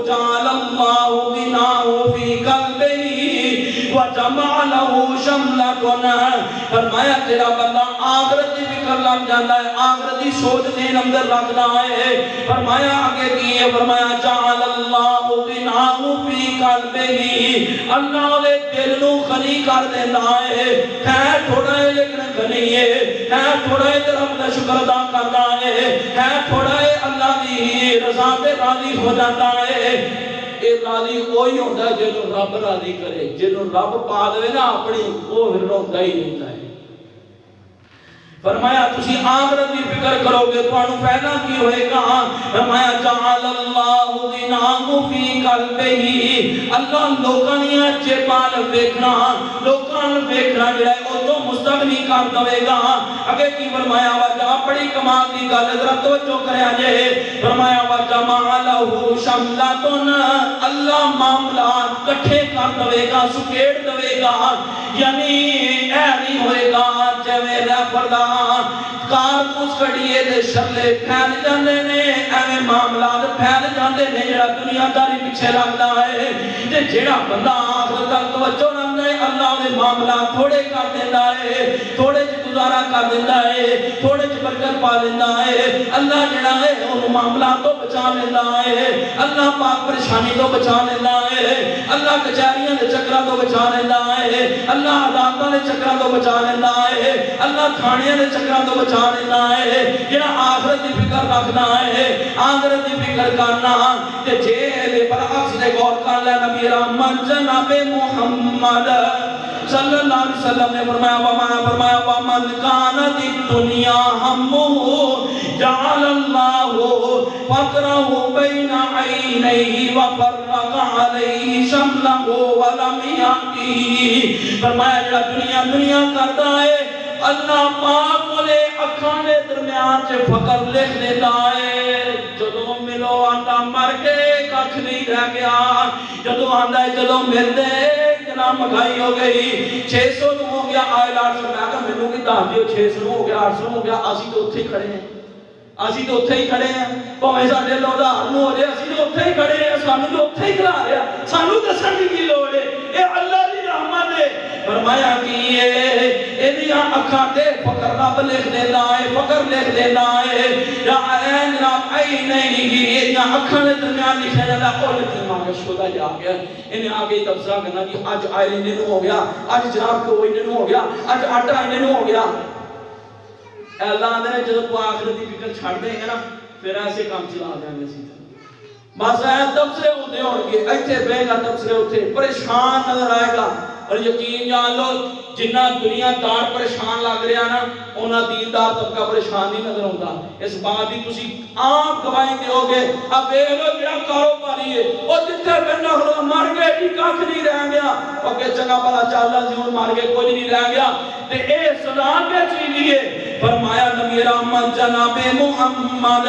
جعل اللہ غناہ فی قلبہ وجمع لہو شملکن فرمایا جیڑا بندہ آخرت دی فکر لگ جاتا ہے آخرت دی سوچ دین اندر رکھنا ہے فرمایا آگے کی ہے فرمایا جعل اللہ غناہ فی قلبہ اللہ دے دل نو غنی کر دینا ہے تھوڑا ہے لیکن غنی ہے تھوڑا ہے رب دا شکر ادا کرنا ہے تھوڑا ہے اللہ دی رضا تے راضی ہو جاتا ہے اے راضی وہی ہوتا ہے جنوں رب راضی کرے جنوں رب پا دے نا اپنی وہ پھر روندا ہی رہتا ہے فرمایا تسی آخرت کی فکر کرو گے تو انہوں فائدہ کی ہوئے گا فرمایا جعل اللہ غناہ فی قلبہ اللہ لوکاں دیاں جیباں ویکھنا جڑا ہے او تو مستغنی کر دے گا. اگے کی فرمایا وجہ بڑی کمال دی گل ذرا توجہ کریا جے. فرمایا وجمع لہ شملۃ اللہ معاملات کٹھے کر دے گا سکیڑ دے گا. یعنی اے نہیں ہوئے گا جویں ریفر دا کارتوس کڑیے دے شرلے پھیل جاندے نے ایویں معاملات پھیل جاندے نے جڑا دنیا داری پیچھے لگدا ہے. تے جڑا بندہ آخرت تک توجہ رکھدا ہے اللہ دے معاملات تھوڑے کر دیندا ہے, تھوڑے چ گزارا کر دیندا ہے, تھوڑے چ برکت پا لیندا ہے. اللہ جڑا ہے اون معاملات تو بچا لیندا ہے. اللہ پاک پریشانی تو بچا لیندا ہے. اللہ کچہریاں دے چکراں تو بچا لیندا ہے. اللہ عدالتاں دے چکراں تو بچا لیندا ہے. اللہ تھانیاں دے چکراں تو بچا لیندا ہے. جڑا آخرت دی فکر رکھدا ہے, آخرت دی فکر کرنا تے جے دے برعکس دے غور کر لے نبی رحمت جناب محمد صلی اللہ علیہ وسلم نے فرمایا وَمَنْ كَانَتِ الدُّنْيَا هَمُّهُ جَعَلَ اللَّهُ فَقْرَهُ بَيْنَ عَيْنَيْهِ وَفَرَّقَ عَلَيْهِ شَمْلَهُ وَلَمْ يَأْتِهِ. فرمایا جڑا دنیا کرتا ہے اللہ پاک بولے اکھاں دے درمیان چ فقر لکھ دیتا ہے. جدوں ملو آندا مر کے ککھ نہیں رہ گیا. جدوں آندا ہے جدوں ملدے جناب مہنگائی ہو گئی 600 ہو گیا آئل 800. میں کہا مینوں کی دس دیو 600 ہو گیا 800 ہو گیا. اسی تو اوتھے ہی کھڑے ہیں, اسی تو اوتھے ہی کھڑے ہیں. بھاویں ساڈے لودھار نوں ہو جائے اسی تو اوتھے ہی کھڑے ہیں. سانوں تو اوتھے ہی کھلا رہا. سانوں دسن دی کی لوڑ ہے؟ اے اللہ دی رحمت ہے. فرمایا کہ ایدیاں اکھاں تے فقر رب لکھ دیندا ہے, فقر لکھ دیندا ہے. یا عین رب عین نہیں ایدیاں اکھاں دے درمیان لکھیا جاندا. او یتیم آ کے شودا جا گیا انہیں آگے تبصرہ کرنا جی اج آئل انہیں نو ہو گیا, اج جناب کو انہیں نو ہو گیا, اج آٹا انہیں نو ہو گیا. اے اللہ آندے نے جدو کو آخرت دی فکر چھڑ دیں گے نا پھر ایسے کام چلا دیں گے سیدھا. بس اے تبصرے ہوندے ہون گے ایتھے بے گا تبصرے اوتھے پریشان نظر آئے گا. اور یقین جان لو جنہ دنیا دار پریشان لگ رہا نا انہاں دیندار طبقہ پریشان نہیں نظر آتا. اس بات کی تسی عام گواہی دیو گے. اب اے لو جڑا کاروباری ہے او جتھے بندہ ہو مر گئے جی ککھ نہیں رہ گیا. اوکے چنگا بھلا چل سی ہن مر گئے کچھ نہیں رہ گیا. تے اے سزا کیا چیز ہے؟ فرمایا نبی رحمت جناب محمد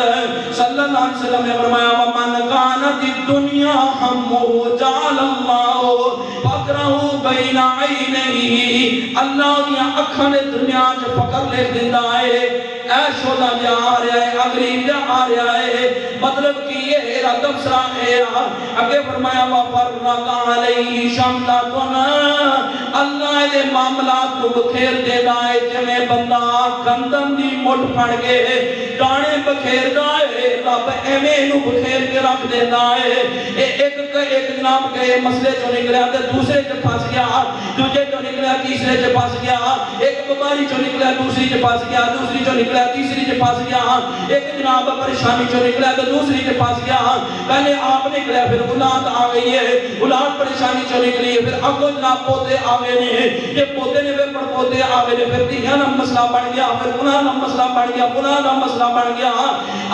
صلی اللہ علیہ وسلم نے فرمایا وَمَنْ كَانَتِ الدُّنْيَا هَمُّهُ جَعَلَ اللَّهُ فَقْرَهُ بَيْنَ عَيْنَيْهِ. اللہ دیا اکھاں دے درمیان چ فقر لکھ دیندا ہے. عیش ہوتا جا رہا ہے, غریب جا رہا ہے. مطلب کی یہ تبصرہ ہے. اگے فرمایا وَفَرَّقَ عَلَيْهِ شَمْلَةٌ اللہ دے معاملات کو بکھیر دینا ہے. جویں بندہ گندم دی مٹھ پھڑ کے دانے بکھیردا ہے رب ایویں نو بکھیر کے رکھ دینا ہے. ایک جناب کے مسئلے چوں نکلیا تے دوسرے چ پھس گیا, دوسرے چوں نکلیا تیسرے چ پھس گیا, ایک بیماری چوں نکلیا دوسری چ پھس گیا, دوسری چوں نکلیا تیسری چ پھس گیا, ایک جناب پریشانی چوں نکلیا تے دوسری چ پھس گیا. پہلے آپ نکلیا پھر اولاد آ گئی ہے, اولاد پریشانی چوں نکلی ہے, پھر اگوں جناب پوتے آ گئے نے, یہ پوتے نے پھر پڑپوتے آ گئے نے, پھر دھیاں دا مسئلہ بن گیا, پھر انہاں دا مسئلہ بن گیا, انہاں دا مسئلہ بن گیا.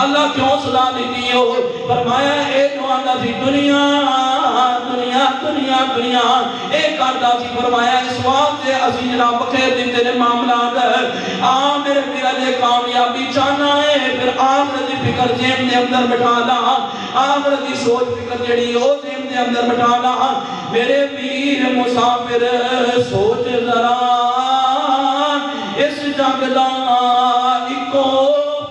اللہ کیوں سزا دیتی ہو؟ فرمایا اے جو آندا سی دنیا دنیا دنیا دنیا اے کردا سی. فرمایا اس واسطے اسی جناب بخیر دیندے نے معاملات. میرے میرا دے کامیابی چاہنا ہے پھر آخرت دی فکر ذہن دے اندر بٹھا لا, آخرت دی سوچ فکر جڑی او ذہن دے اندر بٹھا لا. میرے پیر مسافر سوچ ذرا اس جگ دا اکو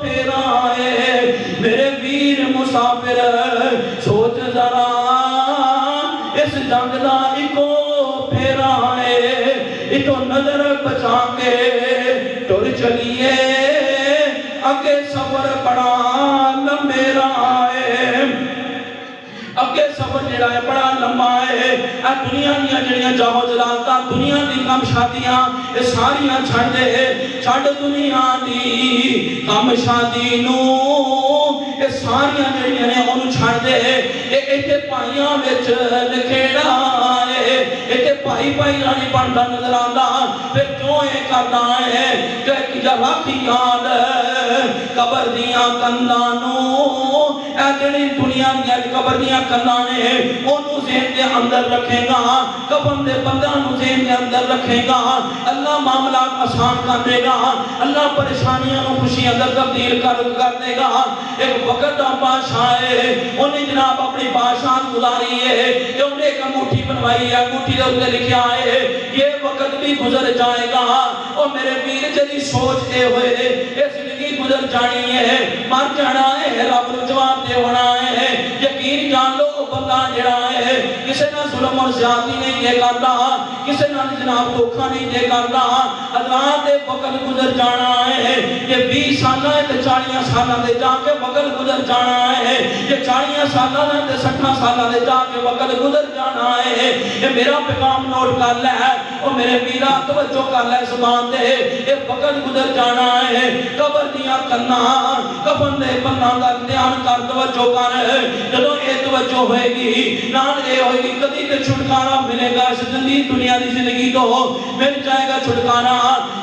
پھیرا ہے. میرے پیر مسافر سوچ ذرا اس جگ دا اکو پھیرا ہے. اتو نظر بچا کے ٹر چلیے اگے سفر بڑا لمبا ہے. اگے سفر جڑا ہے بڑا لمبا ہے. اے دنیا دیاں جڑیاں جاؤ جلالتاں دنیا دی کم شادیاں اے ساریاں چھڑ دے, چھڑ دنیا دی کم شادی نو اے ساریاں جڑیاں نے اونوں چھڑ دے. اے ایتھے پائیاں وچ نکھیڑا ہے, ایتھے پائی پائی رانی بندا نظر آندا. پھر کیوں اے کردا ہے کہ جا راکھی یاد قبر دیاں کنداں نو اے جڑی دنیا دیا قبر دیا کناں نے انہوں ذہن دے اندر رکھے گا کفن دے بندیاں نوں ذہن دے اندر رکھے گا اللہ معاملات آسان کر دے گا اللہ پریشانیاں نوں خوشیاں اندر تبدیل کر دے گا ایک وقت دا بادشاہ ہے انہیں جناب اپنی بادشاہ گزاری ہے کہ انہیں ایک انگوٹھی بنوائی ہے انگوٹھی دے اوپر لکھا ہے یہ وقت بھی گزر جائے گا اور میرے ویر جدی سوچ دے ہوئے یہ زندگی گزر جانی ہے مر جانا ہے رب نوں جواب دے ہونا ہے یقین جان لو او بندہ جڑا ہے کسے نہ ظلم اور زیادتی نہیں دے کردا کسے نہ جناب دھوکا نہیں دے کردا حضرات دے وقت گزر جانا ہے یہ 20 سالہ تے 40 سالہ دے جا کے وقت گزر جانا ہے یہ 40 سالہ تے 60 سالہ دے جا کے وقت گزر جانا ہے یہ میرا پیغام نوٹ کر لے او میرے میرا توجہ کر لے زبان دے یہ وقت گزر جانا ہے قبر دیاں کناں کفن دے پناں دا دھیان کر توجہ کر جدوں اے توجہ ہوئے گی نال اے ہوئے گی کدی تے چھٹکارا ملے گا اس دنیا دی زندگی تو مل جائے گا چھٹکارا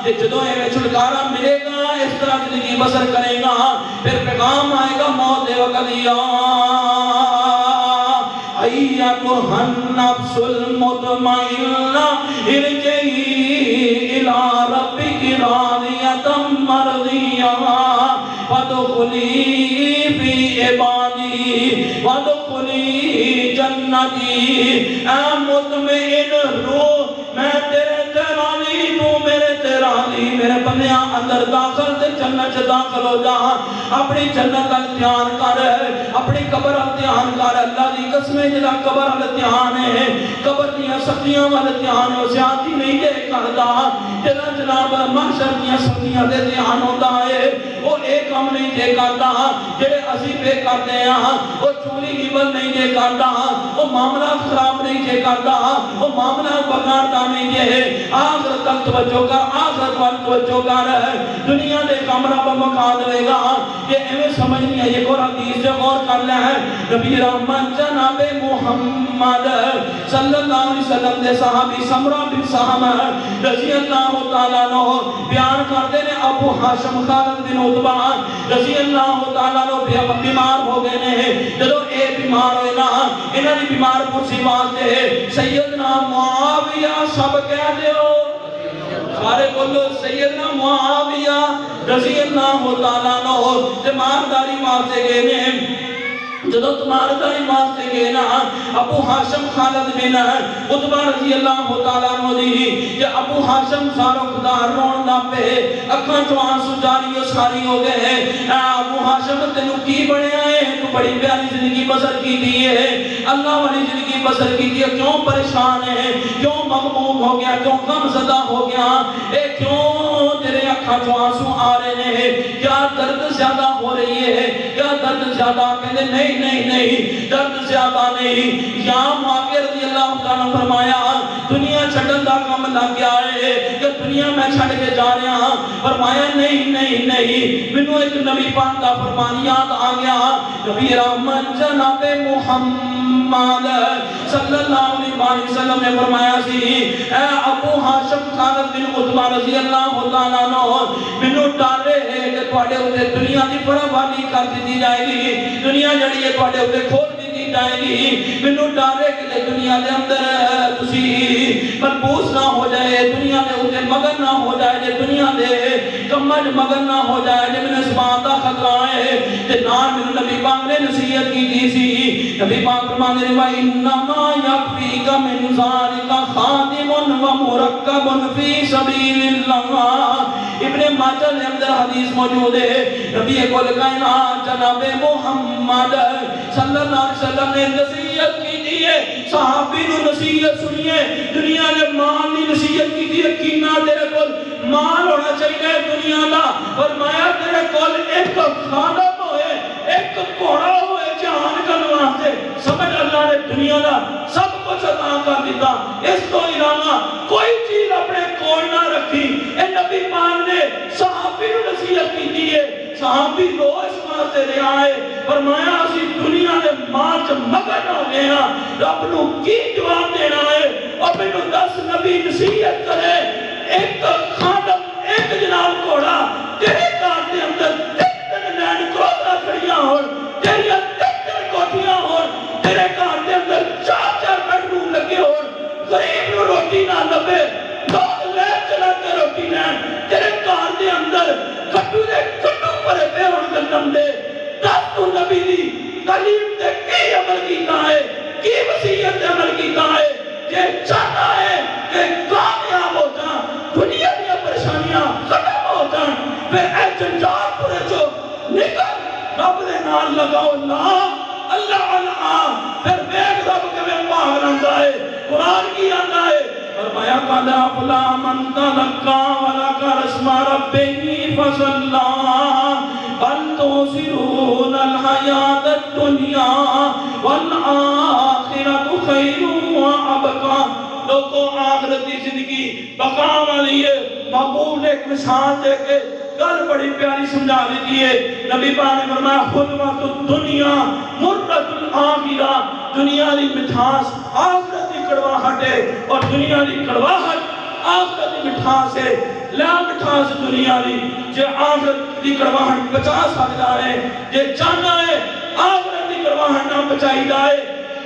تے جدوں اے چھٹکارا ملے گا اس طرح زندگی بسر کرے گا پھر پیغام آئے گا موت دے وقت یا ایتھا النفس المطمئنہ ارجعی الی ربک راضیۃ مرضیہ فادخلی فی عبادی وادخلی جنتی اے مطمئن روح میں تیرے راضی تو میرے تے راضی میرے بندیاں اندر داخل تے جنت داخل ہو جا اپنی جنت کا دھیان کر اپنی قبر کا دھیان کر اللہ دی قسمیں جڑا قبر کا دھیان ہے قبر دیاں سختیاں والا دھیان ہے زیادتی نہیں دے کردا جڑا جناب محشر دیاں سختیاں دے دھیان ہوندا ہے وہ ایک کام نہیں دے کردا جڑے اسی پہ کرتے ہیں وہ چوری غیبت نہیں دے کردا وہ معاملہ خراب نہیں دے کردا وہ معاملہ بگاڑتا نہیں دے آخرت تک توجہ کر آخرت وال توجہ کر دنیا دے کام رب مکا دے گا یہ ایویں سمجھ نہیں ہے یہ قرآن حدیث سے غور کر لے نبی رحمت جناب محمد صلی اللہ علیہ وسلم دے صحابی سمرہ بن سہم رضی اللہ تعالیٰ عنہ بیان کرتے نے ابو ہاشم خالد بن عتبہ رضی اللہ تعالیٰ عنہ بیمار ہو گئے نے جدو اے بیمار ہوئے نا انہاں دی بیمار پرسی واسطے سیدنا معاویہ سب کہہ دیو سارے بولو سیدنا معاویہ رضی اللہ تعالیٰ عنہ تمارداری واسطے گئے نے جدو تمارداری واسطے گئے نا ابو ہاشم خالد بن عتبہ رضی اللہ تعالیٰ عنہ دی کہ ابو ہاشم سارو خدار رون دا پہ اکھاں چوں آنسو جاری و ساری ہو گئے ابو ہاشم تینوں کی بنے آئے تو بڑی پیاری زندگی بسر کی دیئے اللہ والی زندگی بسر کی دیئے کیوں پریشان ہے کیوں مغموم ہو گیا کیوں غم زدہ ہو گیا اے کیوں تیرے اکھاں چوں آنسو آ رہے ہیں کیا درد زیادہ ہو رہی ہے کیا درد زیادہ کہتے نہیں نہیں درد زیادہ نہیں یا معاویہ رضی اللہ تعالیٰ فرمایا دنیا چھڑن دا کام لگ گیا ہے کہ دنیا میں چھڑ کے جا رہا ہاں فرمایا نہیں منو ایک نبی پاک دا فرمان یاد آ گیا نبی رحمت جناب محمد صلی اللہ علیہ وسلم نے فرمایا سی اے ابو ہاشم خالد بن عتبہ رضی اللہ تعالیٰ عنہ منو ڈر رہے ہیں کہ تواڈے اوتے دنیا دی فراوانی کر دی جائے گی دنیا جڑی ہے تواڈے اوتے کھول دی جائے گی منو ڈر ہے کہ دنیا دے اندر تسی ملبوس نہ ہو جائے دنیا دے اوتے مگن نہ ہو جائے جے دنیا دے کمج مگن نہ ہو جائے جے میں اس بات دا خطرہ ہے تے نال میرے نبی پاک نے نصیحت کی دی سی نبی پاک فرماندے نے انما یکفیک من ذالک خادم و مرکب فی سبیل اللہ ابن ماجہ کے اندر حدیث موجود ہے نبی کل کائنات جناب محمد صلی اللہ علیہ وسلم نے نصیحت کی دیئے صحابی نو نصیحت سنیے دنیا نے مال کی نصیحت کی دیئے کینا تیرے کل مال ہونا چاہیے دنیا دا فرمایا تیرے کل ایک خادم ہوئے ایک گھوڑا ہوئے جہان کرنے سے سمجھ اللہ نے دنیا دا سب کچھ عطا کر دیتا اس تو علاوہ کوئی چیز اپنے کول نہ رکھی اے نبی پاک نے صحابی نو نصیحت کی دیئے صحابی رو اس واسطے لے آئے فرمایا اسی دنیا دے مال چ مگن ہو گئے ہاں رب نو کی جواب دینا ہے اور مینوں 10 نبی نصیحت کرے ایک خادم ایک جناب گھوڑا تیرے کار دے اندر 3 لین کروڑا کھڑیاں ہون تیری روٹی نہ لبے لوگ لے چلا کے روٹی لین تیرے گھر دے اندر کٹو دے کٹو پرے پہ ہون گندم دے دس تو نبی دی تعلیم تے کی عمل کیتا ہے کی وصیت تے عمل کیتا ہے جے چاہتا ہے کہ کامیاب ہو جاں دنیا دیا پریشانیاں ختم ہو جائیں پھر اے جنجال پورے جو نکل رب دے نال لگاؤ اللہ اللہ اللہ پھر بیگ رب کے میں پاہر آندہ ہے قرآن کی آندہ ہے فرمایا قَدْ أَفْلَحَ مَنْ تَزَكَّىٰ وَذَكَرَ اسْمَ رَبِّهِ فَصَلَّىٰ بَلْ تُؤْثِرُونَ الْحَيَاةَ الدُّنْيَا وَالْآخِرَةُ خَيْرٌ وَأَبْقَىٰ لوگوں آخرت کی زندگی بقا والی ہے مقبول نے ایک مثال دے کے گل بڑی پیاری سمجھا دیتی ہے نبی پاک نے فرمایا خلوت الدنیا مرت الآخرہ دنیا دی مٹھاس آخرت کی کڑواہٹ ہے اور دنیا دی کڑواہٹ آخرت کی مٹھاس ہے لا مٹھاس دنیا دی جے آخرت کی کڑواہٹ بچا سکتا ہے جے چاہنا ہے آخرت کی کڑواہٹ نہ بچائی جائے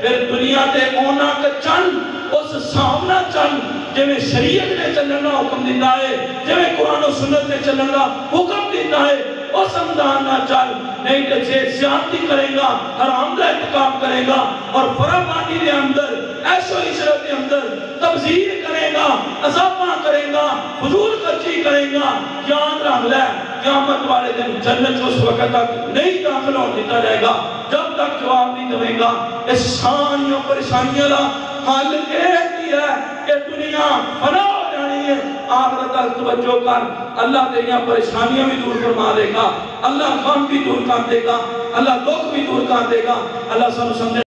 پھر دنیا تے اونا کا چند اس سامنا چند جے میں شریعت نے چلنا حکم دیتا ہے جے میں قرآن و سنت نے چلنا حکم دیتا ہے اس اندان نہ چل نہیں تو جے زیادتی کرے گا حرام کا ارتکاب کرے گا اور فرمانی دے اندر ایسو عشرت دے اندر تبذیر کرے گا عذابہ کرے گا حضور خرچی کرے گا یاد رکھ لے قیامت والے دن جنت اس وقت تک نہیں داخل ہو دیتا جائے گا جب تک جواب نہیں دوے گا اس سانیوں پریشانیوں دا حال ایک ہی ہے کہ دنیا فنا ہو جانی ہے آخرت تک توجہ کر اللہ تیریاں پریشانیاں بھی دور فرما دے گا اللہ غم بھی دور کر دے گا اللہ دکھ بھی دور کر دے گا اللہ سب سمجھے